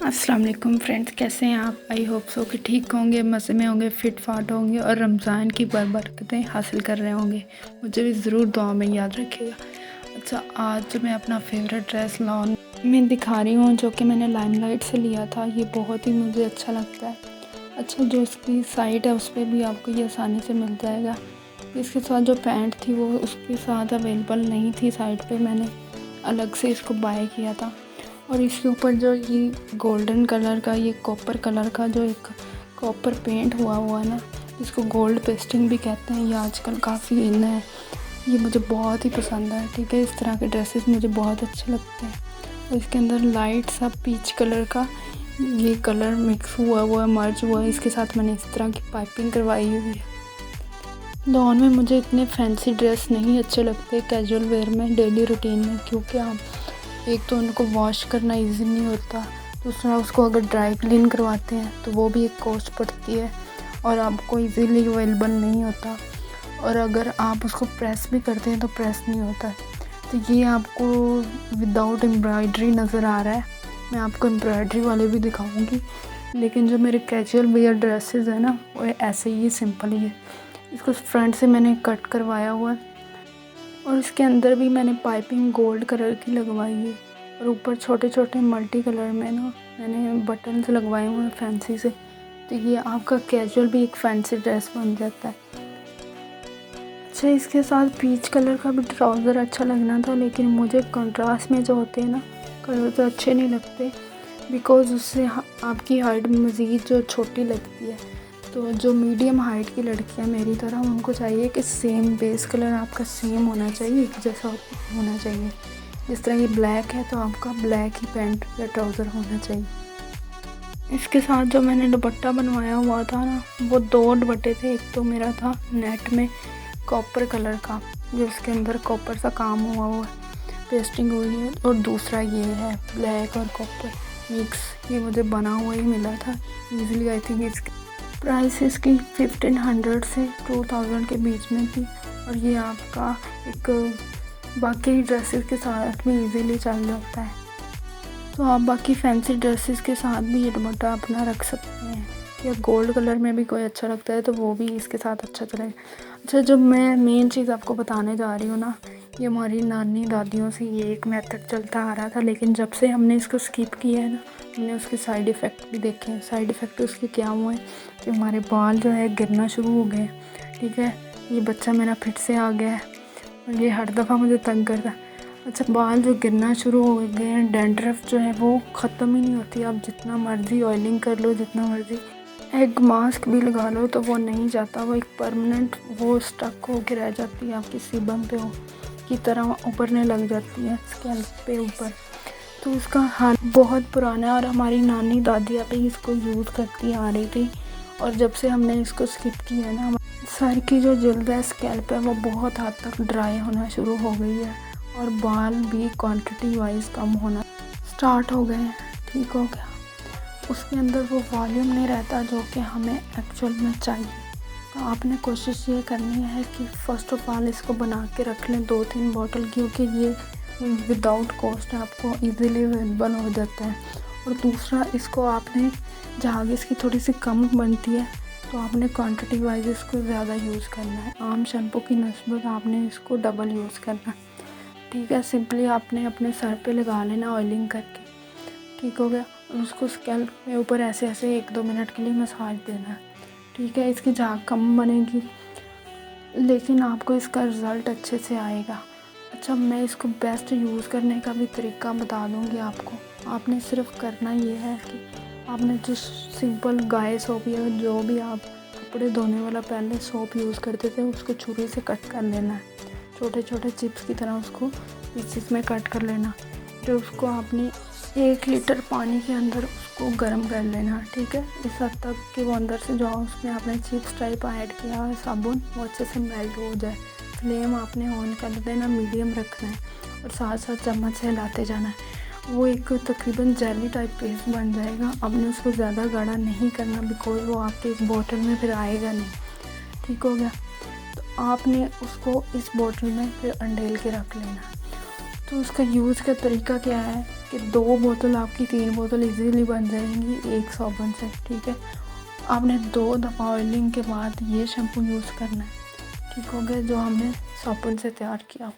अस्सलाम वालेकुम फ्रेंड्स, कैसे हैं आप? आई होप सो कि ठीक होंगे, मज़े में होंगे, फिट फाट होंगे और रमज़ान की बरकतें हासिल कर रहे होंगे। मुझे भी ज़रूर दुआ में याद रखिएगा। अच्छा, आज जो मैं अपना फेवरेट ड्रेस लॉन में दिखा रही हूँ, जो कि मैंने लाइमलाइट से लिया था, ये बहुत ही मुझे अच्छा लगता है। अच्छा, जो इसकी साइड है उस पर भी आपको ये आसानी से मिल जाएगा। इसके साथ जो पैंट थी वो उसके साथ अवेलेबल नहीं थी, साइड पे मैंने अलग से इसको बाय किया था। और इसके ऊपर जो ये गोल्डन कलर का, ये कॉपर कलर का जो एक कॉपर पेंट हुआ है ना, इसको गोल्ड पेस्टिंग भी कहते हैं, ये आजकल काफ़ी इन है। ये मुझे बहुत ही पसंद है। ठीक है, इस तरह के ड्रेसेस मुझे बहुत अच्छे लगते हैं। और इसके अंदर लाइट सा पीच कलर का ये कलर मिक्स हुआ है, मर्ज हुआ है। इसके साथ मैंने इस तरह की पाइपिंग करवाई हुई है। लॉन में मुझे इतने फैंसी ड्रेस नहीं अच्छे लगते कैजुअल वेयर में, डेली रूटीन में, क्योंकि आप एक तो उनको वॉश करना इजी नहीं होता, दूसरा उसको अगर ड्राई क्लीन करवाते हैं तो वो भी एक कॉस्ट पड़ती है और आपको इजीली अवेलेबल नहीं होता, और अगर आप उसको प्रेस भी करते हैं तो प्रेस नहीं होता। तो ये आपको विदाउट एम्ब्रॉयडरी नज़र आ रहा है। मैं आपको एम्ब्रॉयडरी वाले भी दिखाऊंगी, लेकिन जो मेरे कैजुअल वेयर ड्रेसेस है ना, वो ऐसे ही सिंपल ही है। इसको फ्रंट से मैंने कट करवाया हुआ है और इसके अंदर भी मैंने पाइपिंग गोल्ड कलर की लगवाई है, और ऊपर छोटे छोटे मल्टी कलर में ना मैंने बटन्स लगवाए हुए हैं फैंसी से। तो ये आपका कैजुअल भी एक फैंसी ड्रेस बन जाता है। अच्छा, इसके साथ पीच कलर का भी ट्राउज़र अच्छा लगना था, लेकिन मुझे कंट्रास्ट में जो होते हैं ना कलर तो अच्छे नहीं लगते, बिकॉज़ उससे आपकी हाइट मज़ीद जो छोटी लगती है। तो जो मीडियम हाइट की लड़कियां मेरी तरह, उनको चाहिए कि सेम बेस कलर आपका सेम होना चाहिए, एक जैसा होना चाहिए। जिस तरह ये ब्लैक है तो आपका ब्लैक ही पैंट या ट्राउज़र होना चाहिए। इसके साथ जो मैंने दुपट्टा बनवाया हुआ था ना, वो 2 दुपट्टे थे। एक तो मेरा था नेट में कॉपर कलर का, जो इसके अंदर कॉपर सा काम हुआ है, पेस्टिंग हुई है, और दूसरा ये है ब्लैक और कॉपर मिक्स। ये मुझे बना हुआ ही मिला था ईजिली। आई थिंक इसकी प्राइस इसकी 1500 से 2000 के बीच में थी, और ये आपका एक बाकी ड्रेसेस के साथ भी इजीली चल जाता है। तो आप बाकी फैंसी ड्रेसेस के साथ भी ये दुपट्टा अपना रख सकते हैं, या गोल्ड कलर में भी कोई अच्छा लगता है तो वो भी इसके साथ अच्छा चलेगा। अच्छा, जो मैं मेन चीज़ आपको बताने जा रही हूँ ना, ये हमारी नानी दादियों से ये एक मेथड चलता आ रहा था, लेकिन जब से हमने इसको स्किप किया है ना, हमने उसके साइड इफ़ेक्ट भी देखे हैं। साइड इफ़ेक्ट उसके क्या हुए कि हमारे बाल जो है गिरना शुरू हो गए। ठीक है, ये बच्चा मेरा फिर से आ गया है और ये हर दफ़ा मुझे तंग करता है। अच्छा, बाल जो गिरना शुरू हो गए हैं, डैंड्रफ जो है वो ख़त्म ही नहीं होती। आप जितना मर्ज़ी ऑयलिंग कर लो, जितना मर्ज़ी एग मास्क भी लगा लो, तो वो नहीं जाता। वो एक परमानेंट वो स्टक हो के रह जाती है, आपकी सीबम पे हो की तरह उभरने लग जाती है स्कैल्प पे ऊपर। तो उसका हाल बहुत पुराना है, और हमारी नानी दादी अभी इसको यूज़ करती आ रही थी, और जब से हमने इसको स्किप किया है ना, सर की जो जल्द है, स्कैल्प है, वो बहुत हद तक ड्राई होना शुरू हो गई है, और बाल भी क्वांटिटी वाइज कम होना स्टार्ट हो गए हैं। ठीक हो गया, उसके अंदर वो वॉल्यूम नहीं रहता जो कि हमें एक्चुअल में चाहिए। तो आपने कोशिश ये करनी है कि फ़र्स्ट ऑफ ऑल इसको बना के रख लें 2-3 बॉटल, क्योंकि ये विदाउट कॉस्ट आपको इजीली अवेलेबल हो जाता है। और दूसरा, इसको आपने जहाँ इसकी थोड़ी सी कम बनती है तो आपने क्वांटिटी वाइज इसको ज़्यादा यूज़ करना है। आम शैम्पू की नस्बत आपने इसको डबल यूज़ करना है। ठीक है, सिंपली आपने अपने सर पे लगा लेना ऑयलिंग करके। ठीक हो गया, और उसको स्कैल्प के ऊपर ऐसे ऐसे 1-2 मिनट के लिए मसाज देना है। ठीक है, इसकी झाग कम बनेगी, लेकिन आपको इसका रिज़ल्ट अच्छे से आएगा। अच्छा, मैं इसको बेस्ट यूज़ करने का भी तरीका बता दूंगी आपको। आपने सिर्फ करना ये है कि आपने जो सिंपल गाय सोप या जो भी आप कपड़े धोने वाला पहले सोप यूज़ करते थे, उसको छुरी से कट कर लेना है, छोटे छोटे चिप्स की तरह उसको पीसेस में कट कर लेना। फिर उसको आपने 1 लीटर पानी के अंदर उसको गर्म कर लेना। ठीक है, इस हद तक कि वो अंदर से जो उसमें आपने चिप्स टाइप ऐड किया है साबुन, वो अच्छे से मेल्ट हो जाए। फ्लेम आपने ऑन कर देना, मीडियम रखना है, और साथ साथ चम्मच से हिलाते जाना है। वो एक तकरीबन जेली टाइप पेस्ट बन जाएगा। आपने उसको ज़्यादा गाढ़ा नहीं करना, बिकॉज वो आपके इस बोतल में फिर आएगा नहीं। ठीक हो गया, तो आपने उसको इस बोतल में फिर अंडेल के रख लेना। तो उसका यूज़ का तरीका क्या है कि 2 बोतल आपकी 3 बोतल इजीली बन जाएंगी एक साबुन से, ठीक है। आपने 2 दफ़ा ऑयलिंग के बाद ये शैम्पू यूज़ करना है, ठीक हो गया, जो हमने साबुन से तैयार किया।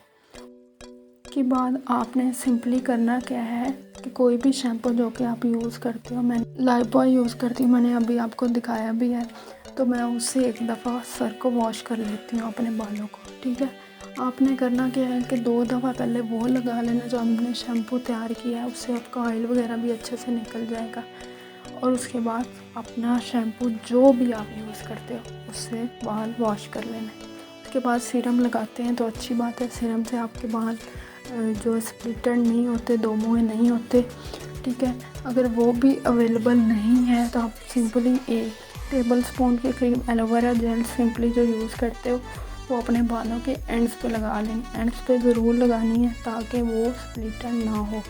के बाद आपने सिंपली करना क्या है कि कोई भी शैम्पू जो कि आप यूज़ करते हो, मैं लाइफबॉय यूज़ करती हूँ, मैंने अभी आपको दिखाया भी है, तो मैं उससे एक दफ़ा सर को वॉश कर लेती हूँ अपने बालों को, ठीक है। आपने करना क्या है कि 2 दफ़ा पहले वो लगा लेना जो हमने शैम्पू तैयार किया है, उससे आपका ऑयल वगैरह भी अच्छे से निकल जाएगा। और उसके बाद अपना शैम्पू जो भी आप यूज़ करते हो उससे बाल वॉश कर लेना है। उसके बाद सीरम लगाते हैं तो अच्छी बात है, सीरम से आपके बाल जो स्प्लिटेड नहीं होते, दो मुँहे नहीं होते, ठीक है। अगर वो भी अवेलेबल नहीं है तो आप सिंपली 1 टेबल स्पून के करीब एलोवेरा जेल सिंपली जो यूज़ करते हो वो अपने बालों के एंड्स पे लगा लेंगे। एंड्स पे ज़रूर लगानी है ताकि वो स्प्लिटेड ना हो,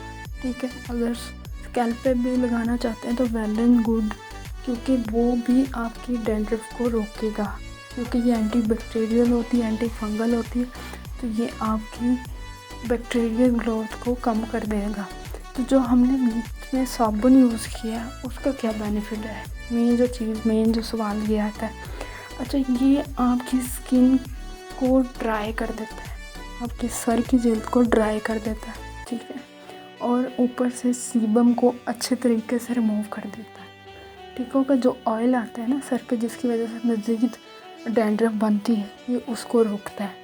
ठीक है। अगर स्कैल्प पे भी लगाना चाहते हैं तो वेल एंड गुड, क्योंकि वो भी आपकी डैंड्रफ को रोकेगा, क्योंकि ये एंटी बैक्टीरियल होती है, एंटी फंगल होती है, तो ये आपकी बैक्टीरियल ग्रोथ को कम कर देगा। तो जो हमने बीच में साबुन यूज़ किया उसका क्या बेनिफिट है, मेन जो सवाल ये आता है। अच्छा, ये आपकी स्किन को ड्राई कर देता है, आपके सर की जल्द को ड्राई कर देता है, ठीक है, और ऊपर से सीबम को अच्छे तरीके से रिमूव कर देता है, ठीक होगा। जो ऑयल आता है ना सर पे जिसकी वजह से मज़ीद डैंड्रफ बनती है, ये उसको रोकता है।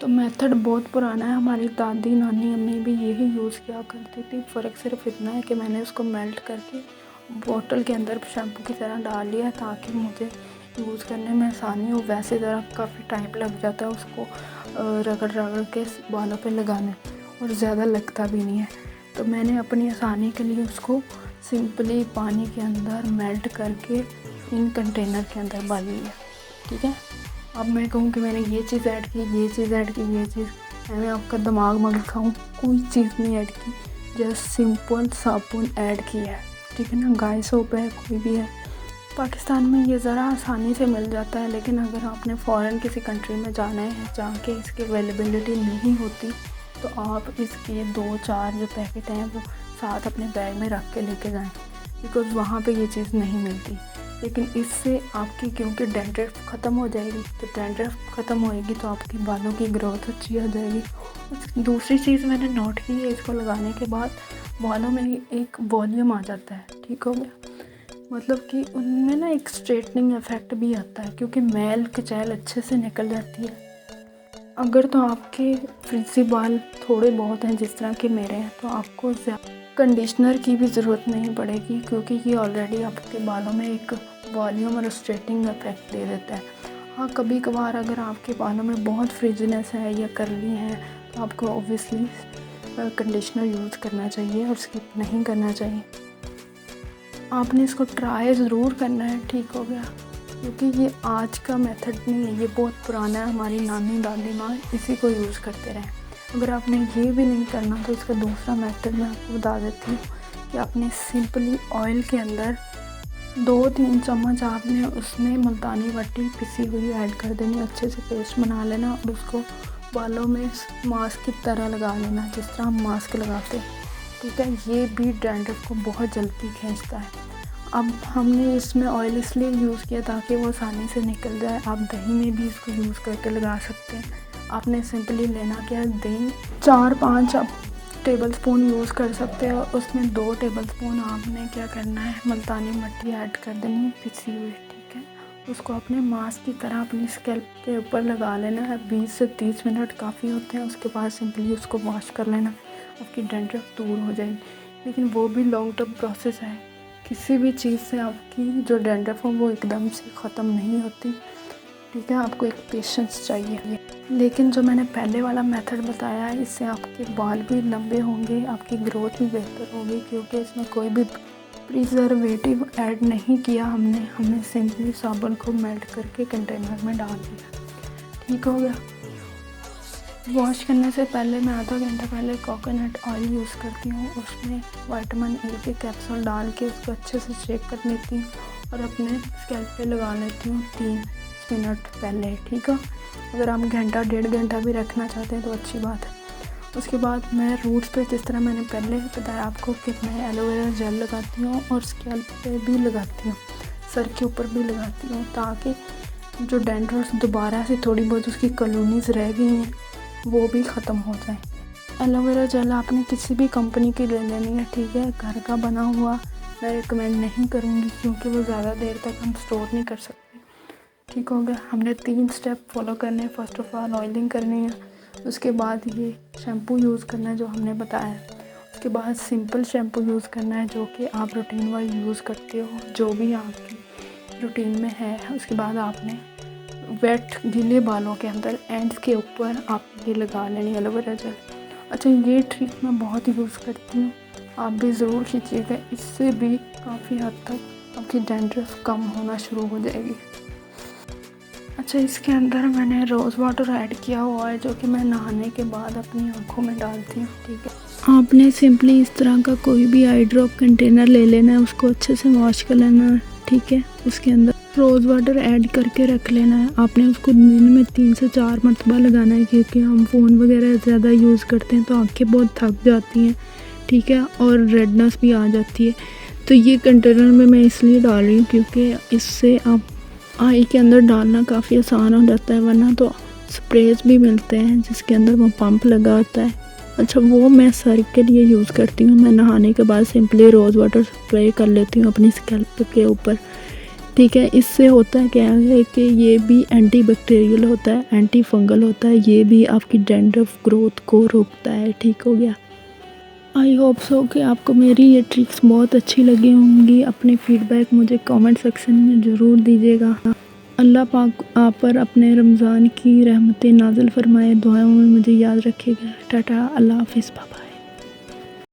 तो मेथड बहुत पुराना है, हमारी दादी नानी अम्मी भी यही यूज़ किया करती थी। फ़र्क सिर्फ इतना है कि मैंने उसको मेल्ट करके बोतल के अंदर शैम्पू की तरह डाल लिया ताकि मुझे यूज़ करने में आसानी हो। वैसे ज़रा काफ़ी टाइम लग जाता है उसको रगड़ रगड़ के बालों पे लगाने, और ज़्यादा लगता भी नहीं है। तो मैंने अपनी आसानी के लिए उसको सिंपली पानी के अंदर मेल्ट करके इन कंटेनर के अंदर डाल लिया, ठीक है। अब मैं कहूँ कि मैंने ये चीज़ ऐड की, ये चीज़ ऐड की, ये चीज़, मैंने आपका दिमाग मत खाऊँ, कोई चीज़ नहीं ऐड की, जस्ट सिंपल साबुन ऐड किया है, ठीक है ना। गाय सोप है, कोई भी है, पाकिस्तान में ये ज़रा आसानी से मिल जाता है, लेकिन अगर आपने फ़ॉरेन किसी कंट्री में जाना है जहाँ के इसकी अवेलेबिलिटी नहीं होती तो आप इसके 2-4 जो पैकेट हैं वो साथ अपने बैग में रख के लेके जाएं, बिकॉज़ वहाँ पे ये चीज़ नहीं मिलती। लेकिन इससे आपकी क्योंकि डैंड्रफ ख़त्म हो जाएगी, तो डैंड्रफ ख़त्म होएगी तो आपके बालों की ग्रोथ अच्छी हो जाएगी। दूसरी चीज़ मैंने नोट की है, इसको लगाने के बाद बालों में एक वॉल्यूम आ जाता है, ठीक हो गया, मतलब कि उनमें ना एक स्ट्रेटनिंग इफ़ेक्ट भी आता है, क्योंकि मैल कचैल अच्छे से निकल जाती है। अगर तो आपके फ्रिजी बाल थोड़े बहुत हैं जिस तरह के मेरे हैं, तो आपको कंडीशनर की भी ज़रूरत नहीं पड़ेगी, क्योंकि ये ऑलरेडी आपके बालों में एक वॉल्यूम और स्ट्रेटनिंग इफेक्ट दे देता है। हाँ, कभी कभार अगर आपके बालों में बहुत फ्रिजीनेस है या कर्ली है तो आपको ऑब्वियसली कंडीशनर यूज़ करना चाहिए और स्किप नहीं करना चाहिए। आपने इसको ट्राई ज़रूर करना है, ठीक हो गया, क्योंकि ये आज का मेथड नहीं है, ये बहुत पुराना है, हमारी नानी दादी माँ इसी को यूज़ करते रहे। अगर आपने ये भी नहीं करना तो इसका दूसरा मेथड मैं आपको बता देती हूँ कि आपने सिंपली ऑयल के अंदर 2-3 चम्मच आपने उसमें मुल्तानी मिट्टी पिसी हुई ऐड कर देनी, अच्छे से पेस्ट बना लेना और उसको बालों में मास्क की तरह लगा लेना, जिस तरह हम मास्क लगाते हैं, ठीक है। ये भी डैंड्रफ को बहुत जल्दी खींचता है। अब हमने इसमें ऑयल इसलिए यूज़ किया ताकि वो आसानी से निकल जाए। आप दही में भी इसको यूज़ करके लगा सकते हैं। आपने सिंपली लेना क्या है, दही 4-5 आप टेबल स्पून यूज़ कर सकते हो, उसमें 2 टेबल स्पून आपने क्या करना है, मुल्तानी मिट्टी ऐड कर देनी पिसी हुई, ठीक है। उसको अपने मास्क की तरह अपनी स्कैल्प के ऊपर लगा लेना है, 20 से 30 मिनट काफ़ी होते हैं। उसके बाद सिंपली उसको वॉश कर लेना, आपकी डैंड्रफ दूर हो जाएगी। लेकिन वो भी लॉन्ग टर्म प्रोसेस है, किसी भी चीज़ से आपकी जो डैंड्रफ हो वो एकदम से ख़त्म नहीं होती, ठीक है। आपको एक पेशेंस चाहिए। लेकिन जो मैंने पहले वाला मेथड बताया है, इससे आपके बाल भी लंबे होंगे, आपकी ग्रोथ भी बेहतर होगी, क्योंकि इसमें कोई भी प्रिजर्वेटिव ऐड नहीं किया हमने सिंपली साबुन को मेल्ट करके कंटेनर में डाल दिया, ठीक हो गया। वॉश करने से पहले मैं आधा घंटा पहले कोकोनट ऑयल यूज़ करती हूँ, उसमें विटामिन ई के कैप्सूल डाल के उसको अच्छे से शेक कर लेती हूँ और अपने स्कैल्प पे लगा लेती हूँ 30 मिनट पहले, ठीक है। अगर आप घंटा 1.5 घंटा भी रखना चाहते हैं तो अच्छी बात है। उसके बाद मैं रूट्स पे जिस तरह मैंने पहले बताया आपको कि मैं एलोवेरा जेल लगाती हूँ और स्कैल्प पे भी लगाती हूँ, सर के ऊपर भी लगाती हूँ, ताकि जो डैंड्रफ दोबारा से थोड़ी बहुत उसकी कॉलोनीज़ रह गई हैं वो भी ख़त्म हो जाए। एलोवेरा जेल आपने किसी भी कंपनी की ले लेनी है, ठीक है। घर का बना हुआ मैं रिकमेंड नहीं करूँगी क्योंकि वो ज़्यादा देर तक हम स्टोर नहीं कर सकते। ठीक हो गया। हमने 3 स्टेप फॉलो करने हैं। फर्स्ट ऑफ ऑल ऑयलिंग करनी है, उसके बाद ये शैम्पू यूज़ करना है जो हमने बताया है, उसके बाद सिंपल शैम्पू यूज़ करना है जो कि आप रूटीन वाइज यूज़ करते हो, जो भी आपकी रूटीन में है। उसके बाद आपने वेट गीले बालों के अंदर एंड्स के ऊपर आप ये लगा लेनी एलोवेरा जेल। अच्छा, ये ट्रिक मैं बहुत यूज़ करती हूँ, आप भी ज़रूर कीजिएगा, इससे भी काफ़ी हद तक आपकी डैंड्रफ कम होना शुरू हो जाएगी। अच्छा, इसके अंदर मैंने रोज़ वाटर ऐड किया हुआ है जो कि मैं नहाने के बाद अपनी आँखों में डालती हूँ, ठीक है। आपने सिंपली इस तरह का कोई भी आई ड्रॉप कंटेनर ले लेना है, उसको अच्छे से वॉश कर लेना है, ठीक है। उसके अंदर रोज़ वाटर ऐड करके रख लेना है। आपने उसको दिन में 3 से 4 मरतबा लगाना है क्योंकि हम फ़ोन वगैरह ज़्यादा यूज़ करते हैं तो आँखें बहुत थक जाती हैं, ठीक है, और रेडनेस भी आ जाती है। तो ये कंटेनर में मैं इसलिए डाल रही हूँ क्योंकि इससे आप आई के अंदर डालना काफ़ी आसान हो जाता है, वरना तो स्प्रेज भी मिलते हैं जिसके अंदर वो पंप लगा होता है। अच्छा, वो मैं सर के लिए यूज़ करती हूँ। मैं नहाने के बाद सिंपली रोज़ वाटर स्प्रे कर लेती हूँ अपनी स्कैल्प के ऊपर, ठीक है। इससे होता है क्या है कि ये भी एंटी बैक्टीरियल होता है, एंटी फंगल होता है, ये भी आपकी डैंड्रफ ग्रोथ को रोकता है, ठीक हो गया। आई होप सो कि आपको मेरी ये ट्रिक्स बहुत अच्छी लगी होंगी। अपनी फ़ीडबैक मुझे कमेंट सेक्शन में ज़रूर दीजिएगा। अल्लाह पाक आप पर अपने रमज़ान की रहमतें नाज़िल फरमाए। दुआओं में मुझे याद रखिएगा। टाटा, अल्लाह हाफ़िज़।